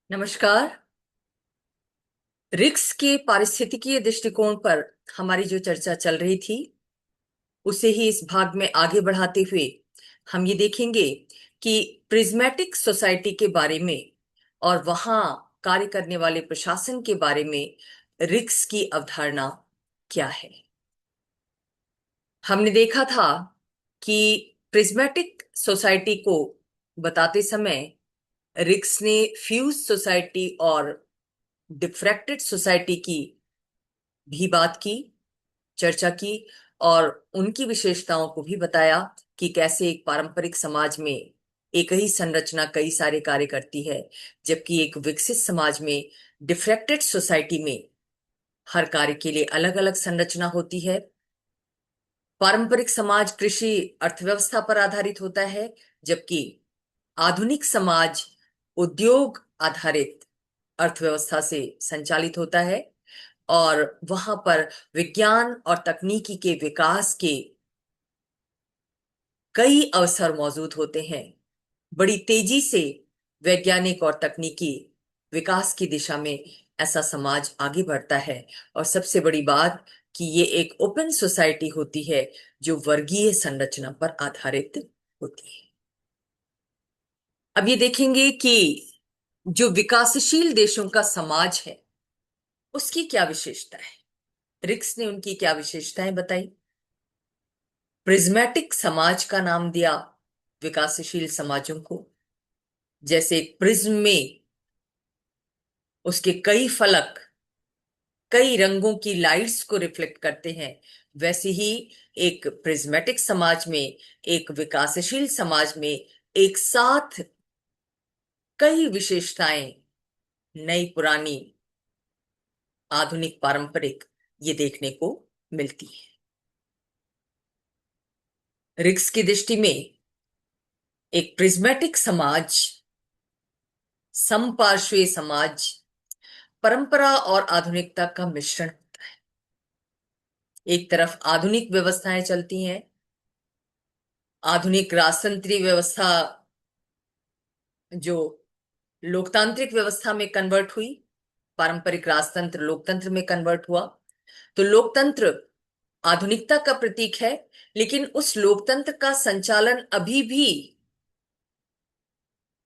नमस्कार। रिक्स के पारिस्थितिकीय दृष्टिकोण पर हमारी जो चर्चा चल रही थी उसे ही इस भाग में आगे बढ़ाते हुए हम ये देखेंगे कि प्रिज्मेटिक सोसाइटी के बारे में और वहां कार्य करने वाले प्रशासन के बारे में रिक्स की अवधारणा क्या है। हमने देखा था कि प्रिज्मेटिक सोसाइटी को बताते समय रिक्स ने फ्यूज सोसाइटी और डिफ्रैक्टेड सोसाइटी की भी बात की, चर्चा की और उनकी विशेषताओं को भी बताया कि कैसे एक पारंपरिक समाज में एक ही संरचना कई सारे कार्य करती है, जबकि एक विकसित समाज में डिफ्रैक्टेड सोसाइटी में हर कार्य के लिए अलग अलग संरचना होती है। पारंपरिक समाज कृषि अर्थव्यवस्था पर आधारित होता है, जबकि आधुनिक समाज उद्योग आधारित अर्थव्यवस्था से संचालित होता है और वहां पर विज्ञान और तकनीकी के विकास के कई अवसर मौजूद होते हैं। बड़ी तेजी से वैज्ञानिक और तकनीकी विकास की दिशा में ऐसा समाज आगे बढ़ता है। और सबसे बड़ी बात कि ये एक ओपन सोसाइटी होती है जो वर्गीय संरचना पर आधारित होती है। अब ये देखेंगे कि जो विकासशील देशों का समाज है उसकी क्या विशेषता है। रिक्स ने उनकी क्या विशेषताएं बताई। प्रिज्मेटिक समाज का नाम दिया विकासशील समाजों को। जैसे प्रिज्म में उसके कई फलक कई रंगों की लाइट्स को रिफ्लेक्ट करते हैं, वैसे ही एक प्रिज्मेटिक समाज में, एक विकासशील समाज में एक साथ कई विशेषताएं, नई पुरानी आधुनिक पारंपरिक, ये देखने को मिलती है। रिक्स की दृष्टि में एक प्रिज्मेटिक समाज, समपार्श्वीय समाज, परंपरा और आधुनिकता का मिश्रण। एक तरफ आधुनिक व्यवस्थाएं चलती हैं, आधुनिक राजतंत्रीय व्यवस्था जो लोकतांत्रिक व्यवस्था में कन्वर्ट हुई, पारंपरिक राजतंत्र लोकतंत्र में कन्वर्ट हुआ। तो लोकतंत्र आधुनिकता का प्रतीक है, लेकिन उस लोकतंत्र का संचालन अभी भी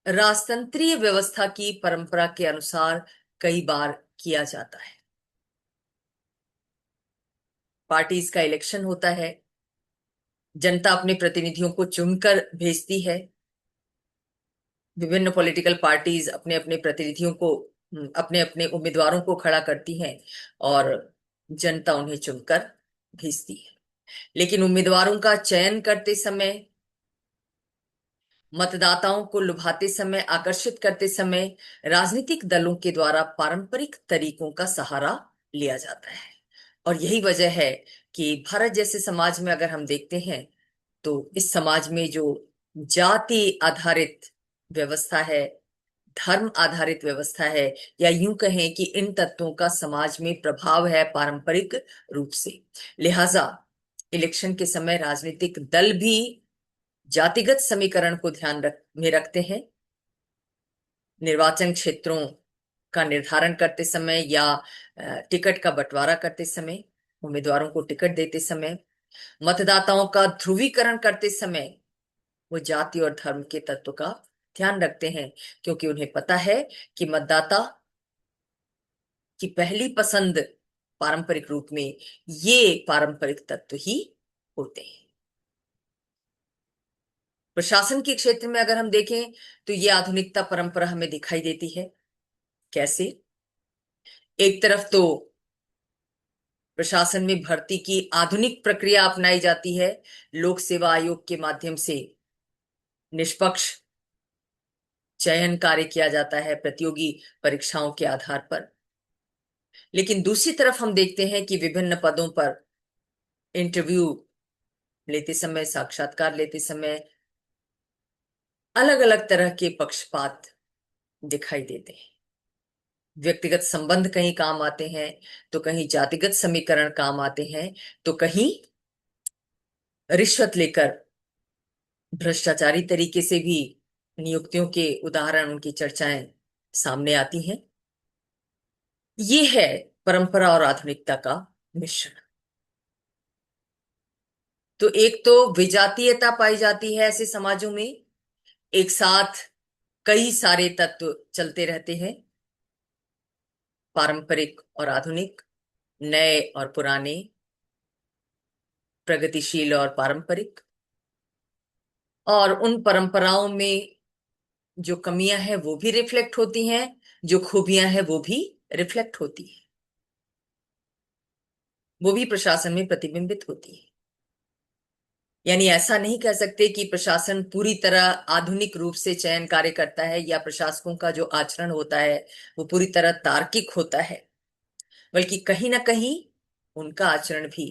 राजतंत्रीय व्यवस्था की परंपरा के अनुसार कई बार किया जाता है। पार्टीज का इलेक्शन होता है, जनता अपने प्रतिनिधियों को चुनकर भेजती है, विभिन्न पॉलिटिकल पार्टीज अपने अपने प्रतिनिधियों को, अपने अपने उम्मीदवारों को खड़ा करती हैं और जनता उन्हें चुनकर भेजती है। लेकिन उम्मीदवारों का चयन करते समय, मतदाताओं को लुभाते समय, आकर्षित करते समय राजनीतिक दलों के द्वारा पारंपरिक तरीकों का सहारा लिया जाता है। और यही वजह है कि भारत जैसे समाज में अगर हम देखते हैं तो इस समाज में जो जाति आधारित व्यवस्था है, धर्म आधारित व्यवस्था है, या यूं कहें कि इन तत्वों का समाज में प्रभाव है पारंपरिक रूप से। लिहाजा इलेक्शन के समय राजनीतिक दल भी जातिगत समीकरण को में रखते हैं। निर्वाचन क्षेत्रों का निर्धारण करते समय या टिकट का बंटवारा करते समय, उम्मीदवारों को टिकट देते समय, मतदाताओं का ध्रुवीकरण करते समय वो जाति और धर्म के तत्व का ध्यान रखते हैं, क्योंकि उन्हें पता है कि मतदाता की पहली पसंद पारंपरिक रूप में ये पारंपरिक तत्व ही होते हैं। प्रशासन के क्षेत्र में अगर हम देखें तो ये आधुनिकता परंपरा हमें दिखाई देती है। कैसे? एक तरफ तो प्रशासन में भर्ती की आधुनिक प्रक्रिया अपनाई जाती है, लोक सेवा आयोग के माध्यम से निष्पक्ष चयन कार्य किया जाता है प्रतियोगी परीक्षाओं के आधार पर। लेकिन दूसरी तरफ हम देखते हैं कि विभिन्न पदों पर इंटरव्यू लेते समय, साक्षात्कार लेते समय अलग अलग तरह के पक्षपात दिखाई देते हैं। व्यक्तिगत संबंध कहीं काम आते हैं, तो कहीं जातिगत समीकरण काम आते हैं, तो कहीं रिश्वत लेकर भ्रष्टाचारी तरीके से भी नियुक्तियों के उदाहरण, उनकी चर्चाएं सामने आती हैं। ये है परंपरा और आधुनिकता का मिश्रण। तो एक तो विजातीयता पाई जाती है ऐसे समाजों में, एक साथ कई सारे तत्व चलते रहते हैं, पारंपरिक और आधुनिक, नए और पुराने, प्रगतिशील और पारंपरिक। और उन परंपराओं में जो कमियां हैं वो भी रिफ्लेक्ट होती हैं, जो खूबियां हैं वो भी रिफ्लेक्ट होती हैं, वो भी प्रशासन में प्रतिबिंबित होती है। यानी ऐसा नहीं कह सकते कि प्रशासन पूरी तरह आधुनिक रूप से चयन कार्य करता है या प्रशासकों का जो आचरण होता है वो पूरी तरह तार्किक होता है, बल्कि कहीं ना कहीं उनका आचरण भी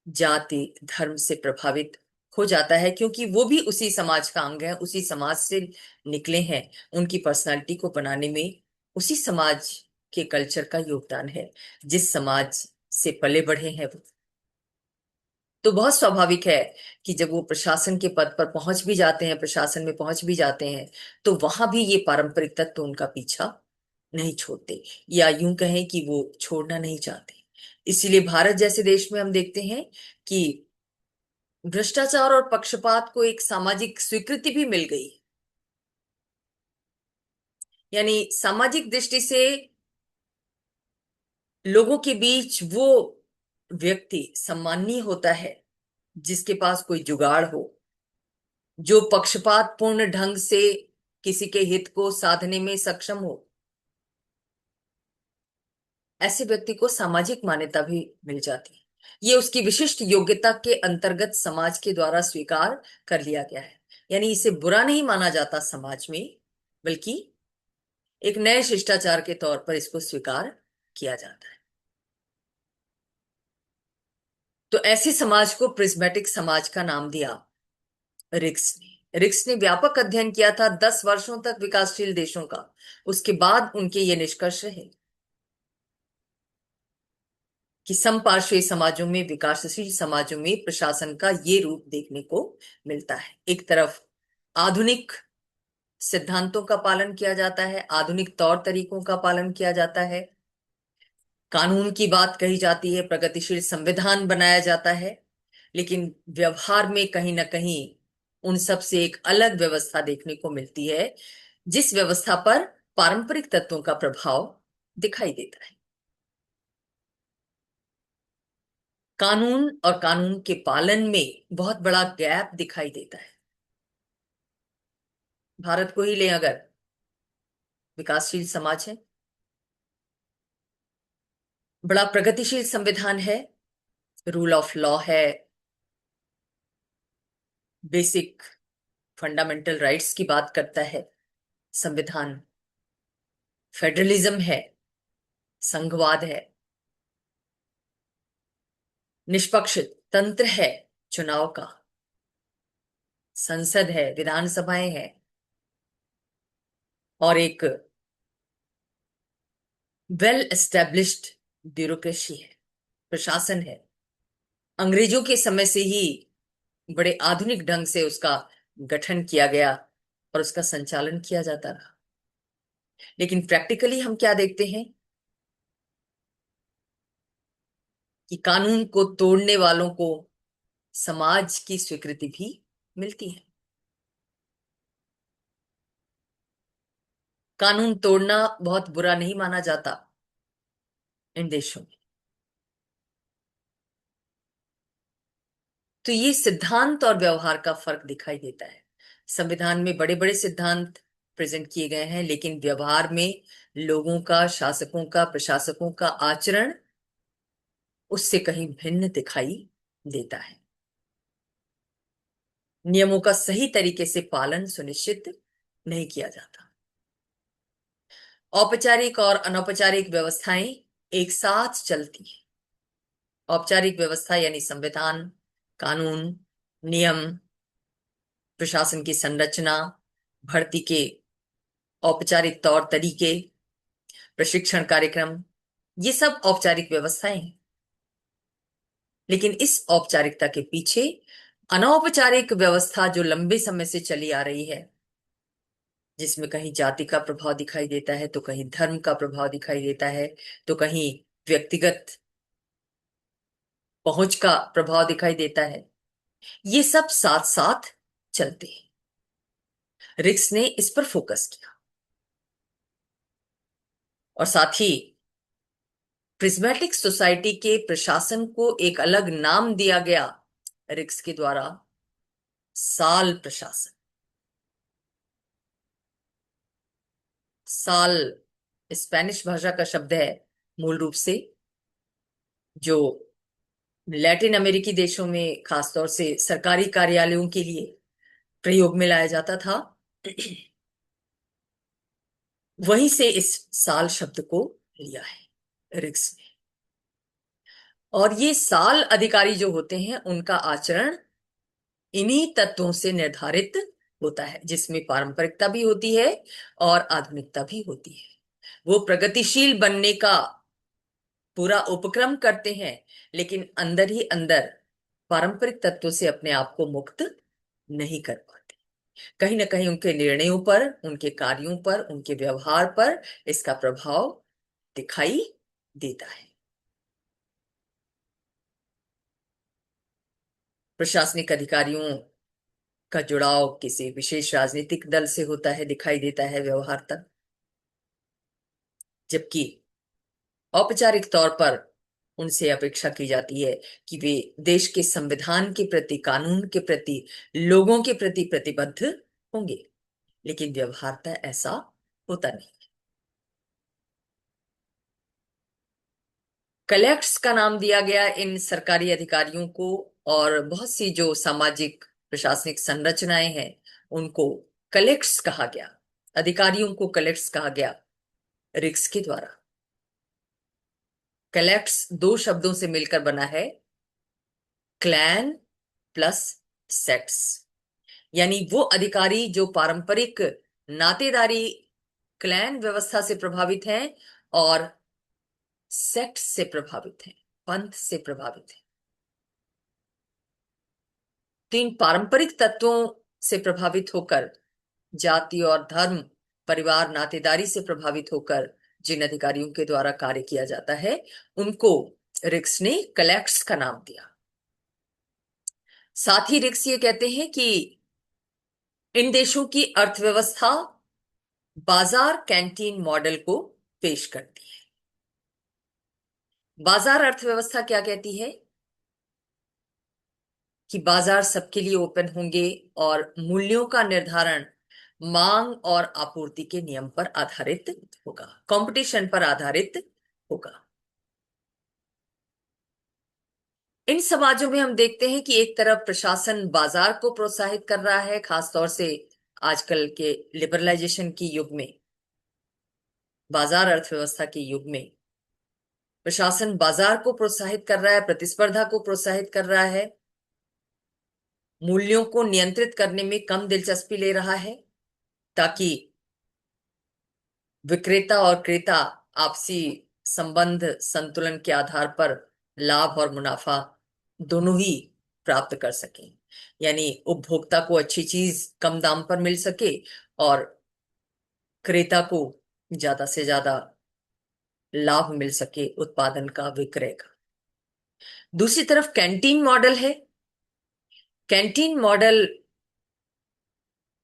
जाति धर्म से प्रभावित हो जाता है, क्योंकि वो भी उसी समाज का अंग है, उसी समाज से निकले हैं। उनकी पर्सनालिटी को बनाने में उसी समाज के कल्चर का योगदान है, जिस समाज से पले बढ़े हैं वो। तो बहुत स्वाभाविक है कि जब वो प्रशासन के पद पर पहुंच भी जाते हैं, प्रशासन में पहुंच भी जाते हैं, तो वहां भी ये पारंपरिक तत्व उनका पीछा नहीं छोड़ते, या यूं कहें कि वो छोड़ना नहीं चाहते। इसीलिए भारत जैसे देश में हम देखते हैं कि भ्रष्टाचार और पक्षपात को एक सामाजिक स्वीकृति भी मिल गई। यानी सामाजिक दृष्टि से लोगों के बीच वो व्यक्ति सम्माननीय होता है जिसके पास कोई जुगाड़ हो, जो पक्षपात पूर्ण ढंग से किसी के हित को साधने में सक्षम हो। ऐसे व्यक्ति को सामाजिक मान्यता भी मिल जाती है। ये उसकी विशिष्ट योग्यता के अंतर्गत समाज के द्वारा स्वीकार कर लिया गया है। यानी इसे बुरा नहीं माना जाता समाज में, बल्कि एक नए शिष्टाचार के तौर पर इसको स्वीकार किया जाता है। तो ऐसे समाज को प्रिज्मेटिक समाज का नाम दिया रिक्स ने व्यापक अध्ययन किया था 10 वर्षों तक विकासशील देशों का। उसके बाद उनके ये निष्कर्ष रहे कि समपार्श्वीय समाजों में, विकासशील समाजों में प्रशासन का ये रूप देखने को मिलता है। एक तरफ आधुनिक सिद्धांतों का पालन किया जाता है, आधुनिक तौर तरीकों का पालन किया जाता है, कानून की बात कही जाती है, प्रगतिशील संविधान बनाया जाता है, लेकिन व्यवहार में कहीं ना कहीं उन सब से एक अलग व्यवस्था देखने को मिलती है, जिस व्यवस्था पर पारंपरिक तत्वों का प्रभाव दिखाई देता है। कानून और कानून के पालन में बहुत बड़ा गैप दिखाई देता है। भारत को ही लें अगर, विकासशील समाज है, बड़ा प्रगतिशील संविधान है, रूल ऑफ लॉ है, बेसिक फंडामेंटल राइट्स की बात करता है संविधान, फेडरलिज्म है, संघवाद है, निष्पक्ष तंत्र है चुनाव का, संसद है, विधानसभाएं हैं, और एक वेल एस्टेब्लिश्ड ब्यूरोक्रेसी है, प्रशासन है। अंग्रेजों के समय से ही बड़े आधुनिक ढंग से उसका गठन किया गया और उसका संचालन किया जाता रहा। लेकिन प्रैक्टिकली हम क्या देखते हैं कि कानून को तोड़ने वालों को समाज की स्वीकृति भी मिलती है। कानून तोड़ना बहुत बुरा नहीं माना जाता इन देशों में। तो ये सिद्धांत और व्यवहार का फर्क दिखाई देता है। संविधान में बड़े बड़े सिद्धांत प्रेजेंट किए गए हैं, लेकिन व्यवहार में लोगों का, शासकों का, प्रशासकों का आचरण उससे कहीं भिन्न दिखाई देता है। नियमों का सही तरीके से पालन सुनिश्चित नहीं किया जाता। औपचारिक और अनौपचारिक व्यवस्थाएं एक साथ चलती हैं। औपचारिक व्यवस्था यानी संविधान, कानून, नियम, प्रशासन की संरचना, भर्ती के औपचारिक तौर तरीके, प्रशिक्षण कार्यक्रम, ये सब औपचारिक व्यवस्थाएं हैं। लेकिन इस औपचारिकता के पीछे अनौपचारिक व्यवस्था जो लंबे समय से चली आ रही है, जिसमें कहीं जाति का प्रभाव दिखाई देता है, तो कहीं धर्म का प्रभाव दिखाई देता है, तो कहीं व्यक्तिगत पहुंच का प्रभाव दिखाई देता है। ये सब साथ साथ चलते हैं। रिक्स ने इस पर फोकस किया और साथ ही प्रिज्मेटिक सोसाइटी के प्रशासन को एक अलग नाम दिया गया रिक्स के द्वारा, साल प्रशासन। साल स्पेनिश भाषा का शब्द है मूल रूप से, जो लैटिन अमेरिकी देशों में खासतौर से सरकारी कार्यालयों के लिए प्रयोग में लाया जाता था। वहीं से इस साल शब्द को लिया है रिक्स ने। और ये साल अधिकारी जो होते हैं उनका आचरण इन्हीं तत्वों से निर्धारित होता है, जिसमें पारंपरिकता भी होती है और आधुनिकता भी होती है। वो प्रगतिशील बनने का पूरा उपक्रम करते हैं, लेकिन अंदर ही अंदर पारंपरिक तत्वों से अपने आप को मुक्त नहीं कर पाते। कहीं ना कहीं उनके निर्णयों पर, उनके कार्यों पर, उनके व्यवहार पर इसका प्रभाव दिखाई देता है। प्रशासनिक अधिकारियों का जुड़ाव किसी विशेष राजनीतिक दल से होता है, दिखाई देता है व्यवहार तक। जबकि औपचारिक तौर पर उनसे अपेक्षा की जाती है कि वे देश के संविधान के प्रति, कानून के प्रति, लोगों के प्रति प्रतिबद्ध होंगे। लेकिन व्यवहारतः ऐसा होता नहीं। कलेक्ट्स का नाम दिया गया इन सरकारी अधिकारियों को, और बहुत सी जो सामाजिक प्रशासनिक संरचनाएं हैं उनको कलेक्ट्स कहा गया, अधिकारियों को कलेक्ट्स कहा गया रिक्स के द्वारा। कलेक्ट्स दो शब्दों से मिलकर बना है, क्लैन प्लस सेट्स। यानी वो अधिकारी जो पारंपरिक नातेदारी क्लैन व्यवस्था से प्रभावित हैं और सेक्ट से प्रभावित हैं, पंथ से प्रभावित हैं। तो इन पारंपरिक तत्वों से प्रभावित होकर, जाति और धर्म, परिवार, नातेदारी से प्रभावित होकर जिन अधिकारियों के द्वारा कार्य किया जाता है उनको रिक्स ने कलेक्ट्स का नाम दिया। साथ ही रिक्स ये कहते हैं कि इन देशों की अर्थव्यवस्था बाजार कैंटीन मॉडल को पेश करती है। बाजार अर्थव्यवस्था क्या कहती है कि बाजार सबके लिए ओपन होंगे और मूल्यों का निर्धारण मांग और आपूर्ति के नियम पर आधारित होगा, कंपटीशन पर आधारित होगा। इन समाजों में हम देखते हैं कि एक तरफ प्रशासन बाजार को प्रोत्साहित कर रहा है, खासतौर से आजकल के लिबरलाइजेशन की युग में, बाजार अर्थव्यवस्था के युग में प्रशासन बाजार को प्रोत्साहित कर रहा है, प्रतिस्पर्धा को प्रोत्साहित कर रहा है, मूल्यों को नियंत्रित करने में कम दिलचस्पी ले रहा है, ताकि विक्रेता और क्रेता आपसी संबंध संतुलन के आधार पर लाभ और मुनाफा दोनों ही प्राप्त कर सकें। यानी उपभोक्ता को अच्छी चीज कम दाम पर मिल सके और क्रेता को ज्यादा से ज्यादा लाभ मिल सके उत्पादन का, विक्रय का। दूसरी तरफ कैंटीन मॉडल है। कैंटीन मॉडल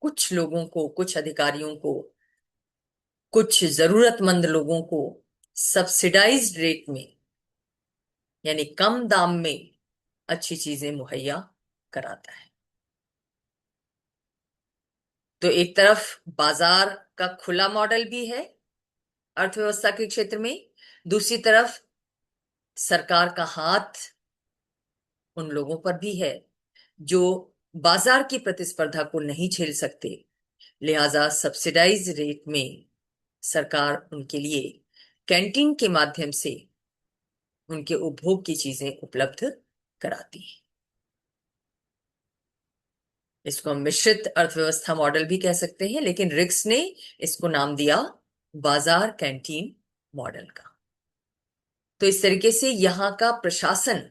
कुछ लोगों को, कुछ अधिकारियों को, कुछ जरूरतमंद लोगों को सब्सिडाइज्ड रेट में, यानी कम दाम में अच्छी चीजें मुहैया कराता है। तो एक तरफ बाजार का खुला मॉडल भी है अर्थव्यवस्था के क्षेत्र में, दूसरी तरफ सरकार का हाथ उन लोगों पर भी है जो बाजार की प्रतिस्पर्धा को नहीं झेल सकते। लिहाजा सब्सिडाइज रेट में सरकार उनके लिए कैंटीन के माध्यम से उनके उपभोग की चीजें उपलब्ध कराती है। इसको हम मिश्रित अर्थव्यवस्था मॉडल भी कह सकते हैं, लेकिन रिक्स ने इसको नाम दिया बाजार कैंटीन मॉडल का। तो इस तरीके से यहाँ का प्रशासन,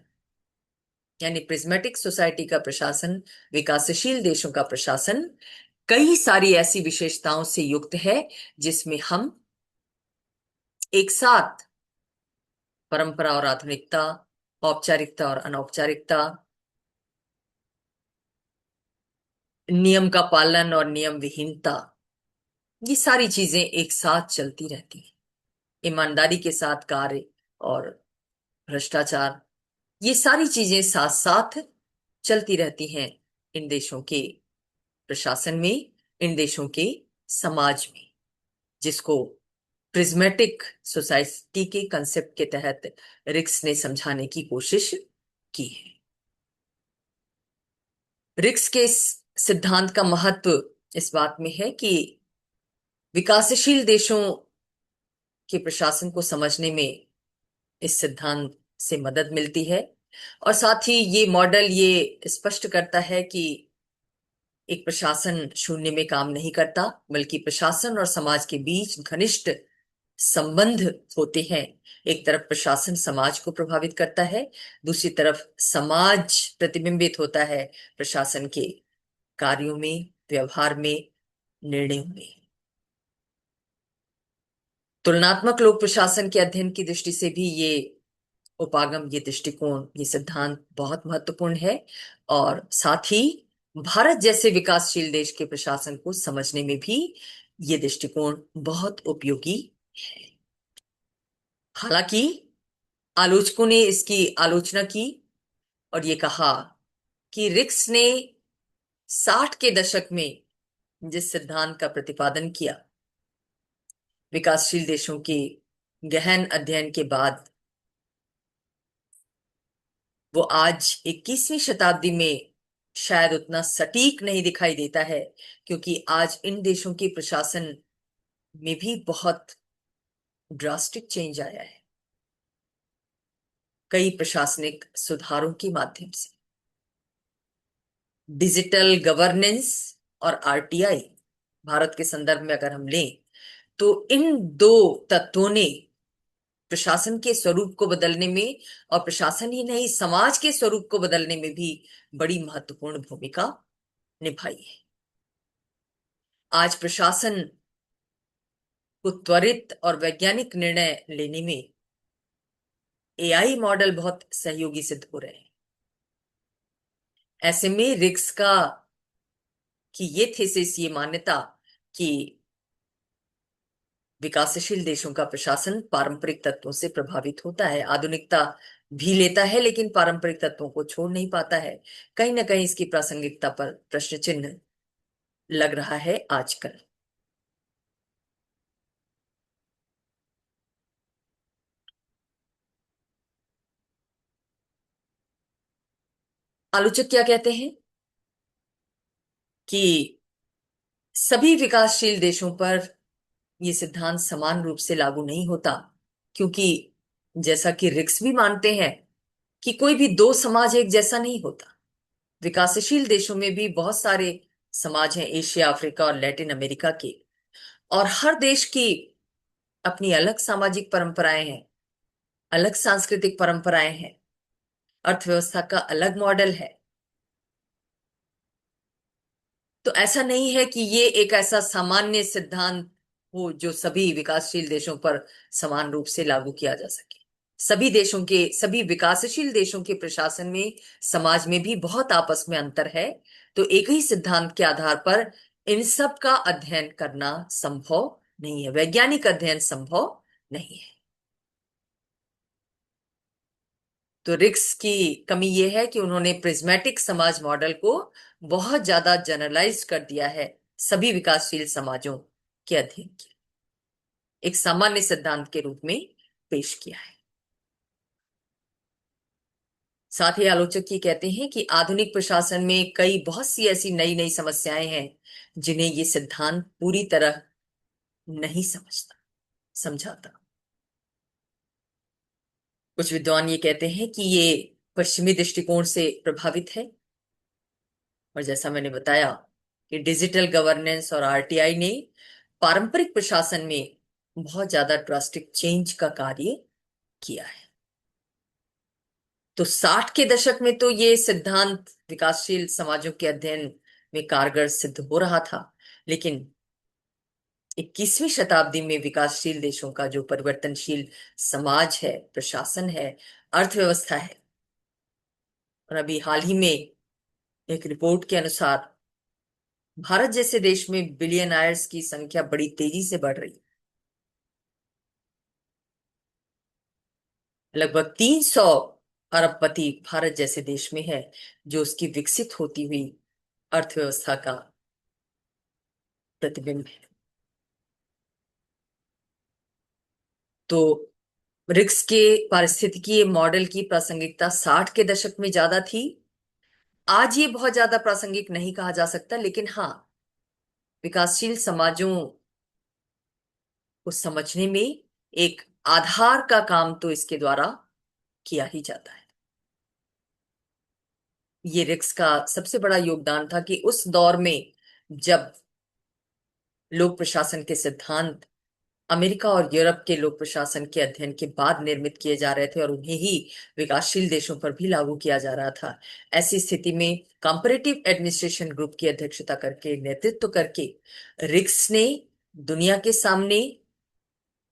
यानी प्रिज्मेटिक सोसाइटी का प्रशासन, विकासशील देशों का प्रशासन कई सारी ऐसी विशेषताओं से युक्त है जिसमें हम एक साथ परंपरा और आधुनिकता, औपचारिकता और अनौपचारिकता, नियम का पालन और नियम विहीनता, ये सारी चीजें एक साथ चलती रहती हैं। ईमानदारी के साथ कार्य और भ्रष्टाचार, ये सारी चीजें साथ साथ चलती रहती हैं इन देशों के प्रशासन में, इन देशों के समाज में, जिसको प्रिज्मेटिक सोसाइटी के कंसेप्ट के तहत रिक्स ने समझाने की कोशिश की है। रिक्स के इस सिद्धांत का महत्व इस बात में है कि विकासशील देशों के प्रशासन को समझने में इस सिद्धांत से मदद मिलती है। और साथ ही ये मॉडल ये स्पष्ट करता है कि एक प्रशासन शून्य में काम नहीं करता, बल्कि प्रशासन और समाज के बीच घनिष्ठ संबंध होते हैं। एक तरफ प्रशासन समाज को प्रभावित करता है, दूसरी तरफ समाज प्रतिबिंबित होता है प्रशासन के कार्यों में, व्यवहार में, निर्णयों में। तुलनात्मक लोक प्रशासन के अध्ययन की दृष्टि से भी ये उपागम, ये दृष्टिकोण, ये सिद्धांत बहुत महत्वपूर्ण है। और साथ ही भारत जैसे विकासशील देश के प्रशासन को समझने में भी ये दृष्टिकोण बहुत उपयोगी है। हालांकि आलोचकों ने इसकी आलोचना की और ये कहा कि रिक्स ने 60 के दशक में जिस सिद्धांत का प्रतिपादन किया, विकासशील देशों के गहन अध्ययन के बाद, वो आज 21वीं शताब्दी में शायद उतना सटीक नहीं दिखाई देता है, क्योंकि आज इन देशों के प्रशासन में भी बहुत ड्रास्टिक चेंज आया है। कई प्रशासनिक सुधारों के माध्यम से डिजिटल गवर्नेंस और आरटीआई, भारत के संदर्भ में अगर हम लें, तो इन दो तत्वों ने प्रशासन के स्वरूप को बदलने में, और प्रशासन ही नहीं समाज के स्वरूप को बदलने में भी बड़ी महत्वपूर्ण भूमिका निभाई है। आज प्रशासन को त्वरित और वैज्ञानिक निर्णय लेने में एआई मॉडल बहुत सहयोगी सिद्ध हो रहे हैं। ऐसे में रिक्स का कि ये थीसिस, ये मान्यता कि विकासशील देशों का प्रशासन पारंपरिक तत्वों से प्रभावित होता है, आधुनिकता भी लेता है, लेकिन पारंपरिक तत्वों को छोड़ नहीं पाता है, कहीं ना कहीं इसकी प्रासंगिकता पर प्रश्न चिन्ह लग रहा है आजकल। आलोचक क्या कहते हैं कि सभी विकासशील देशों पर यह सिद्धांत समान रूप से लागू नहीं होता, क्योंकि जैसा कि रिक्स भी मानते हैं कि कोई भी दो समाज एक जैसा नहीं होता। विकासशील देशों में भी बहुत सारे समाज हैं, एशिया, अफ्रीका और लैटिन अमेरिका के, और हर देश की अपनी अलग सामाजिक परंपराएं हैं, अलग सांस्कृतिक परंपराएं हैं, अर्थव्यवस्था का अलग मॉडल है। तो ऐसा नहीं है कि ये एक ऐसा सामान्य सिद्धांत हो जो सभी विकासशील देशों पर समान रूप से लागू किया जा सके। सभी देशों के, सभी विकासशील देशों के प्रशासन में, समाज में भी बहुत आपस में अंतर है। तो एक ही सिद्धांत के आधार पर इन सब का अध्ययन करना संभव नहीं है, वैज्ञानिक अध्ययन संभव नहीं है। तो रिक्स की कमी यह है कि उन्होंने प्रिज्मेटिक समाज मॉडल को बहुत ज्यादा जनरलाइज कर दिया है, सभी विकासशील समाजों के अध्ययन की एक सामान्य सिद्धांत के रूप में पेश किया है। साथ ही आलोचक ये कहते हैं कि आधुनिक प्रशासन में कई बहुत सी ऐसी नई नई समस्याएं हैं जिन्हें ये सिद्धांत पूरी तरह नहीं समझाता। कुछ विद्वान ये कहते हैं कि ये पश्चिमी दृष्टिकोण से प्रभावित है, और जैसा मैंने बताया कि डिजिटल गवर्नेंस और आरटीआई ने पारंपरिक प्रशासन में बहुत ज्यादा ड्रास्टिक चेंज का कार्य किया है। तो 60 के दशक में तो ये सिद्धांत विकासशील समाजों के अध्ययन में कारगर सिद्ध हो रहा था, लेकिन 21वीं शताब्दी में विकासशील देशों का जो परिवर्तनशील समाज है, प्रशासन है, अर्थव्यवस्था है, और अभी हाल ही में एक रिपोर्ट के अनुसार भारत जैसे देश में बिलियनायर्स की संख्या बड़ी तेजी से बढ़ रही है। लगभग 300 अरबपति भारत जैसे देश में है, जो उसकी विकसित होती हुई अर्थव्यवस्था का प्रतिबिंब है। तो रिक्स के पारिस्थितिकी मॉडल की प्रासंगिकता 60 के दशक में ज्यादा थी। आज ये बहुत ज्यादा प्रासंगिक नहीं कहा जा सकता, लेकिन हाँ, विकासशील समाजों को समझने में एक आधार का काम तो इसके द्वारा किया ही जाता है। ये रिक्स का सबसे बड़ा योगदान था कि उस दौर में जब लोक प्रशासन के सिद्धांत अमेरिका और यूरोप के लोक प्रशासन के अध्ययन के बाद निर्मित किए जा रहे थे और उन्हें ही विकासशील देशों पर भी लागू किया जा रहा था, ऐसी स्थिति में कंपैरेटिव एडमिनिस्ट्रेशन ग्रुप की अध्यक्षता करके, नेतृत्व करके, रिक्स ने दुनिया के सामने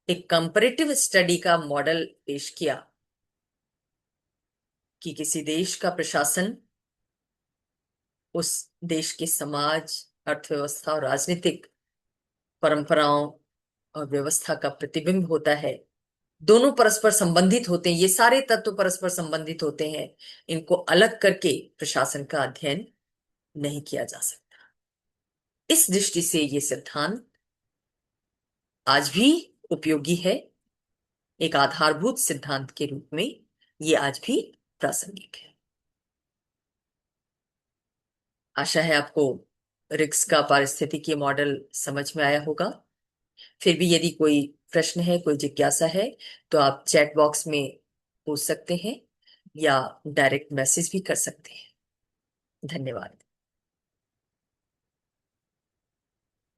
एक कंपैरेटिव स्टडी का मॉडल पेश किया कि किसी देश का प्रशासन उस देश के समाज, अर्थव्यवस्था और राजनीतिक परंपराओं और व्यवस्था का प्रतिबिंब होता है। दोनों परस्पर संबंधित होते हैं, ये सारे तत्व परस्पर संबंधित होते हैं। इनको अलग करके प्रशासन का अध्ययन नहीं किया जा सकता। इस दृष्टि से ये सिद्धांत आज भी उपयोगी है। एक आधारभूत सिद्धांत के रूप में ये आज भी प्रासंगिक है। आशा है आपको रिक्स का पारिस्थितिकी मॉडल समझ में आया होगा। फिर भी यदि कोई प्रश्न है, कोई जिज्ञासा है, तो आप चैट बॉक्स में पूछ सकते हैं या डायरेक्ट मैसेज भी कर सकते हैं। धन्यवाद।